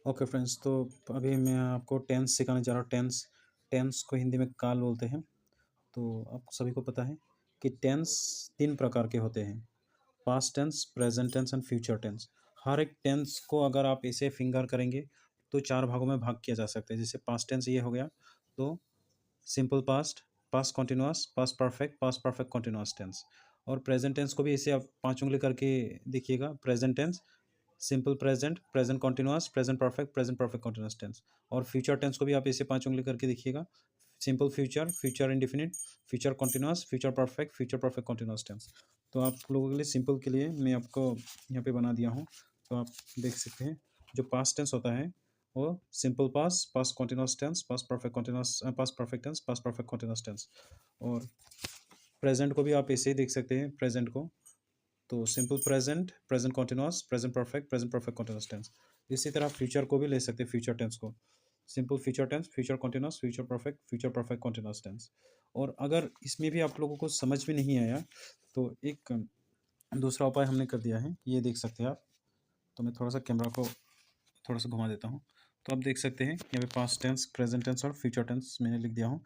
Okay friends, तो अभी मैं आपको टेंस सिखाने जा रहा हूँ। टेंस टेंस को हिंदी में काल बोलते हैं। तो आप सभी को पता है कि टेंस 3 प्रकार के होते हैं: past tense, present tense and future tense. हर एक टेंस को अगर आप इसे फिंगर करेंगे तो 4 भागों में भाग किया जा सकता है। जैसे पास्ट टेंस ये हो गया, तो simple past, past continuous, past perfect continuous tense. और प्रेजेंट टेंस को भी इसे आप 5 उंगली करके देखिएगा। Present tense, simple present, present continuous, present perfect continuous tense. और फ्यूचर टेंस को भी आप इसे 5 उंगली करके देखिएगा। Simple future, future indefinite, future continuous, future perfect continuous tense. तो आप लोगों के लिए, सिंपल के लिए मैं आपको यहाँ पे बना दिया हूँ। तो आप देख सकते हैं, जो पास्ट टेंस होता है वो simple past, past continuous tense, past perfect continuous, past perfect tense, past perfect continuous tense. और प्रेजेंट को भी आप ऐसे ही देख सकते हैं, प्रेजेंट को तो simple present, present continuous, present perfect continuous tense. इसी तरह फ्यूचर को भी ले सकते हैं, फ्यूचर टेंस को simple future tense, future continuous, future perfect continuous tense. और अगर इसमें भी आप लोगों को समझ में नहीं आया तो एक दूसरा उपाय हमने कर दिया है, ये देख सकते हैं आप। तो मैं थोड़ा सा कैमरा को थोड़ा सा घुमा देता हूँ। तो आप देख सकते हैं यहाँ पे पास्ट टेंस, प्रेजेंट टेंस और फ्यूचर टेंस मैंने लिख दिया हूँ।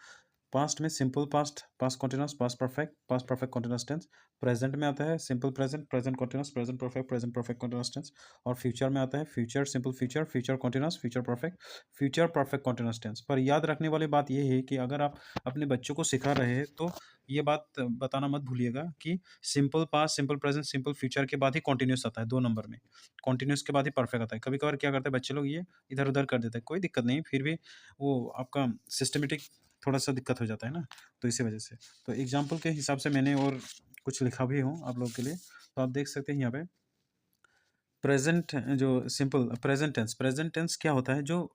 पास्ट में simple past, past continuous, past perfect continuous tense. Present में आता है simple present, present continuous, present perfect continuous tense. और फ्यूचर में आता है future simple, future continuous, future perfect continuous tense. पर याद रखने वाली बात यह है कि अगर आप अपने बच्चों को सिखा रहे हैं तो ये बात बताना मत भूलिएगा कि simple past, simple present, simple future के बाद ही कॉन्टिन्यूस आता है 2 नंबर में। कॉन्टिन्यूस के बाद ही परफेक्ट आता है। कभी कभार क्या करते हैं बच्चे लोग, ये इधर उधर कर देते हैं, कोई दिक्कत नहीं, फिर भी वो आपका सिस्टमेटिक थोड़ा सा दिक्कत हो जाता है ना, तो इसी वजह से। तो एग्जाम्पल के हिसाब से मैंने और कुछ लिखा भी हूँ आप लोगों के लिए। तो आप देख सकते हैं यहाँ पे प्रेजेंट, जो सिंपल प्रेजेंट टेंस क्या होता है, जो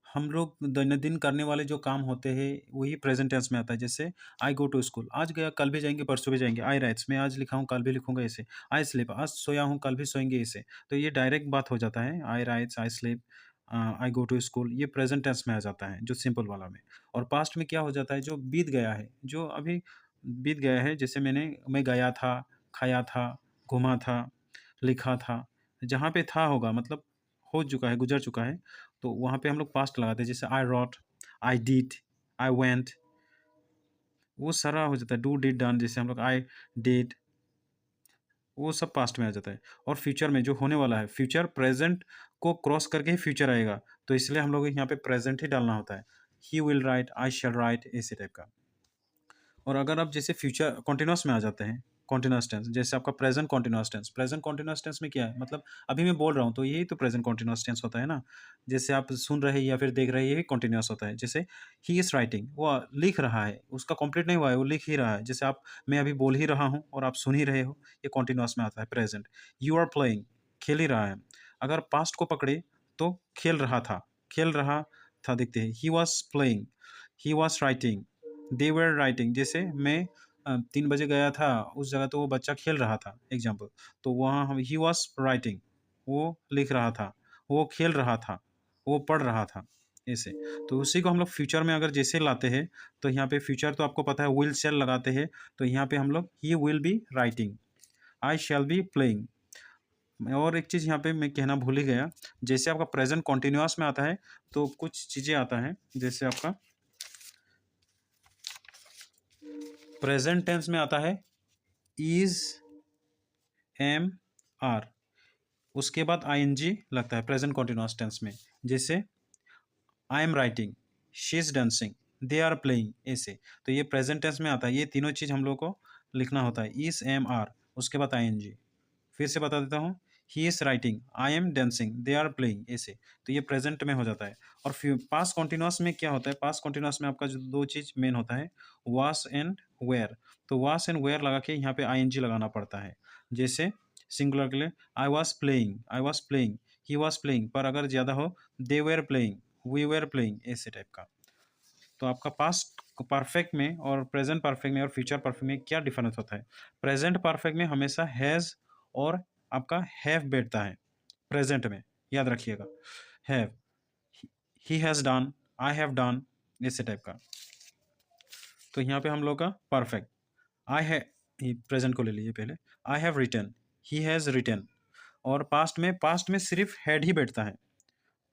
हम लोग दैनंदिन करने वाले जो काम होते हैं वही प्रेजेंट टेंस में आता है। जैसे आई गो टू स्कूल, आज गया, कल भी जाएंगे, परसों भी जाएंगे। आई राइट्स, मैं आज लिखा हूँ, कल भी लिखूंगा ऐसे। आई स्लीप, आज सोया हूँ, कल भी सोएंगे ऐसे। तो ये डायरेक्ट बात हो जाता है, I writes, I sleep, I go to school, ये प्रेजेंट टेंस में आ जाता है, जो सिंपल वाला में। और पास्ट में क्या हो जाता है, जो बीत गया है, जो अभी बीत गया है, जैसे मैं गया था, खाया था, घूमा था, लिखा था। जहाँ पे था होगा मतलब हो चुका है, गुजर चुका है, तो वहाँ पे हम लोग पास्ट लगाते हैं। जैसे I wrote, I did, I went, वो सारा हो जाता है। डू डिड डन, जैसे हम लोग आई डिड, वो सब पास्ट में आ जाता है। और फ्यूचर में जो होने वाला है, फ्यूचर प्रेजेंट को क्रॉस करके ही फ्यूचर आएगा, तो इसलिए हम लोग यहाँ पे प्रेजेंट ही डालना होता है। He will write, I shall write, इसी टाइप का। और अगर आप जैसे फ्यूचर कंटिन्यूअस में आ जाते हैं, कंटिन्यूअस टेंस, जैसे आपका प्रेजेंट कंटिन्यूअस टेंस में क्या है, मतलब अभी मैं बोल रहा हूँ तो यही तो प्रेजेंट कंटिन्यूअस टेंस होता है ना। जैसे आप सुन रहे हैं या फिर देख रहे हैं, ये भी कंटिन्यूअस होता है। जैसे ही इज राइटिंग, वो लिख रहा है, उसका कंप्लीट नहीं हुआ है, वो लिख ही रहा है। जैसे मैं अभी बोल ही रहा हूँ और आप सुन ही रहे हो, ये कंटिन्यूअस में आता है प्रेजेंट। यू आर प्लेइंग, खेल ही रहा है। अगर पास्ट को पकड़े तो खेल रहा था देखते हैं, ही was playing, he was writing, they were writing. जैसे मैं 3 बजे गया था उस जगह, तो वो बच्चा खेल रहा था, एग्जाम्पल। तो वहाँ हम ही वॉज राइटिंग, वो लिख रहा था, वो खेल रहा था, वो पढ़ रहा था, ऐसे। तो उसी को हम लोग फ्यूचर में अगर जैसे लाते हैं, तो यहाँ पे फ्यूचर तो आपको पता है, विल शैल लगाते हैं। तो यहाँ पे हम लोग ही will be writing, I shall be playing. और एक चीज़ यहाँ पे मैं कहना भूल ही गया, जैसे आपका प्रेजेंट कॉन्टिन्यूअस में आता है तो कुछ चीज़ें आता है। जैसे आपका प्रेजेंट टेंस में आता है इज, एम, आर, उसके बाद आई एन जी लगता है प्रेजेंट कॉन्टिन्यूअस टेंस में। जैसे I am writing, she is dancing, they are playing, ऐसे। तो ये प्रेजेंट टेंस में आता है। ये तीनों चीज़ हम लोग को लिखना होता है, इज, एम, आर, उसके बाद आई एन जी। फिर से बता देता हूँ, he is writing, I am dancing, they are playing, ऐसे। तो ये प्रेजेंट में हो जाता है। और फिर पास्ट कॉन्टिन्यूअस में क्या होता है, पास्ट कॉन्टिन्यूअस में आपका जो 2 चीज़ मेन होता है, वास एंड वेयर। तो वास एंड वेयर लगा के यहाँ पे आई एन जी लगाना पड़ता है। जैसे सिंगुलर के लिए I was playing, I was playing, he was playing. पर अगर ज़्यादा हो, they were playing, we were playing, ऐसे टाइप का। तो आपका पास्ट परफेक्ट में और प्रेजेंट परफेक्ट में और फ्यूचर परफेक्ट में क्या डिफरेंस होता है। प्रेजेंट परफेक्ट में हमेशा हैज़ और आपका हैव बैठता है प्रेजेंट में, याद रखिएगा। Have, he has done, I have done, ऐसे टाइप का। तो यहाँ पे हम लोग का परफेक्ट, आई है, प्रेजेंट को ले लीजिए पहले, I have written, he has written. और पास्ट में सिर्फ हैड ही बैठता है।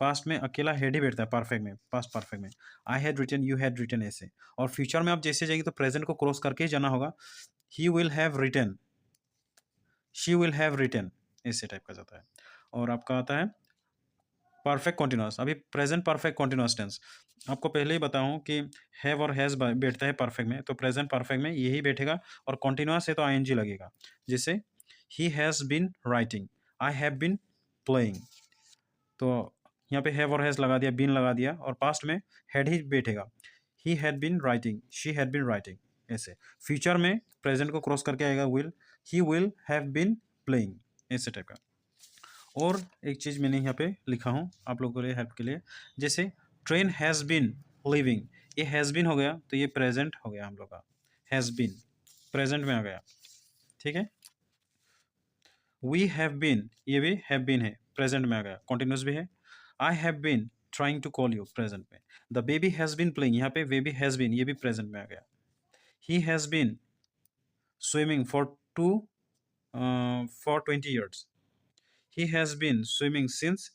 पास्ट में अकेला हैड ही बैठता है परफेक्ट में, पास्ट परफेक्ट में। I had written, you had written ऐसे। और फ्यूचर में आप जैसे जाएगी तो प्रेजेंट को क्रॉस करके ही जाना होगा। He will have written, she will have written, ऐसे टाइप का जाता है। और आपका आता है परफेक्ट कॉन्टिन्यूअस। अभी प्रेजेंट परफेक्ट कॉन्टिन्यूअस टेंस आपको पहले ही बताऊं कि हैव और हैज़ बैठता है परफेक्ट में, तो प्रेजेंट परफेक्ट में यही बैठेगा। और कॉन्टिन्यूअस है तो आईएनजी लगेगा। जैसे he has been writing, I have been playing, तो यहाँ पे हैव और हैज़ लगा दिया, बीन लगा दिया, और पास्ट में हैड ही बैठेगा। He had been writing, she had been writing, ऐसे। फ्यूचर में प्रेजेंट को क्रॉस करके आएगा will, he will have been playing, ऐसे टाइप का। और एक चीज़ मैंने यहाँ पे लिखा हूँ आप लोगों के लिए हेल्प के लिए, जैसे ट्रेन हैज़ बीन लिविंग, ये हैज़ बीन हो गया तो ये प्रेजेंट हो गया हम लोग का, हैज़ बीन प्रेजेंट में आ गया, ठीक है। वी हैव बीन, ये भी हैव बीन है, प्रेजेंट में आ गया, कॉन्टिन्यूस भी है। I have been trying to call you, present में। The baby has been playing, यहाँ पे बेबी हैज़ बीन, ये भी प्रेजेंट में आ गया। He has been swimming for 20 years, he has been swimming since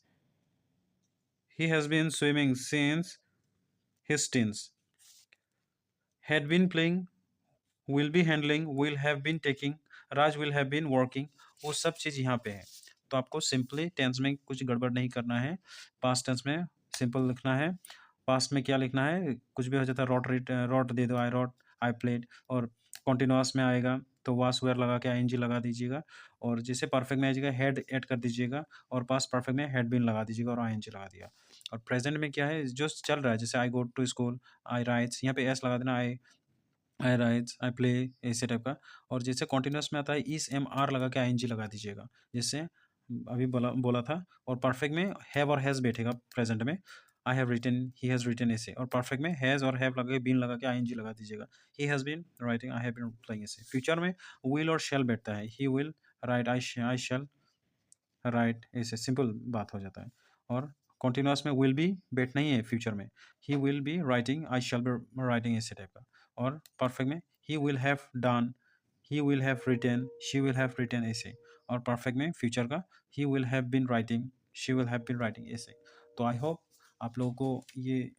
his teens. Had been playing, will be handling, will have been taking, Raj will have been working, वो सब चीज़ यहाँ पे है। तो आपको सिंपली टेंस में कुछ गड़बड़ नहीं करना है। पास्ट टेंस में सिंपल लिखना है। पास्ट में क्या लिखना है, कुछ भी हो जाता है, रॉट दे दो, आई रॉट, आई प्लेड। और कॉन्टिन्यूअस में आएगा तो वास वेयर लगा के आईएनजी लगा दीजिएगा। और जैसे परफेक्ट में आ जाएगा हैड ऐड कर दीजिएगा, और पास्ट परफेक्ट में हैड बीन लगा दीजिएगा और आईएनजी लगा दिया। और प्रेजेंट में क्या है जो चल रहा है, जैसे I go to school, I writes, यहाँ पे एस लगा देना, आई राइट्स, आई प्ले, ऐसे टाइप का। और जैसे कॉन्टिन्यूस में आता है इस एम आर लगा के आईएनजी लगा दीजिएगा, जैसे अभी बोला था। और परफेक्ट में हैव और हैज़ बैठेगा प्रेजेंट में, I have written, he has written ऐसे। और परफेक्ट में हैज़ और हैव लगा के बीन लगा के आईएनजी लगा दीजिएगा, he has been writing, I have been playing ऐसे। फ्यूचर में विल और शैल बैठता है, he will write, I shall write, ऐसे सिंपल बात हो जाता है। और कॉन्टिन्यूस में विल बी बैठना ही है फ्यूचर में, he will be writing, I shall be writing, ऐसे टाइप का। और परफेक्ट में he will have done, he will have written, she will have written, ऐसे। और परफेक्ट में फ्यूचर का he will have been writing, she will have been writing, ऐसे। तो आई होप आप लोगों को ये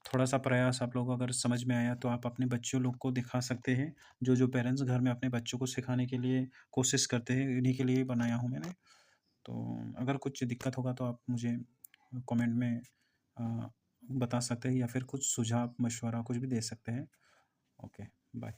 थोड़ा सा प्रयास आप लोगों को अगर समझ में आया तो आप अपने बच्चों लोग को दिखा सकते हैं। जो पेरेंट्स घर में अपने बच्चों को सिखाने के लिए कोशिश करते हैं, इन्हीं के लिए बनाया हूँ मैंने। तो अगर कुछ दिक्कत होगा तो आप मुझे कमेंट में बता सकते हैं, या फिर कुछ सुझाव मशवरा कुछ भी दे सकते हैं। Okay, bye.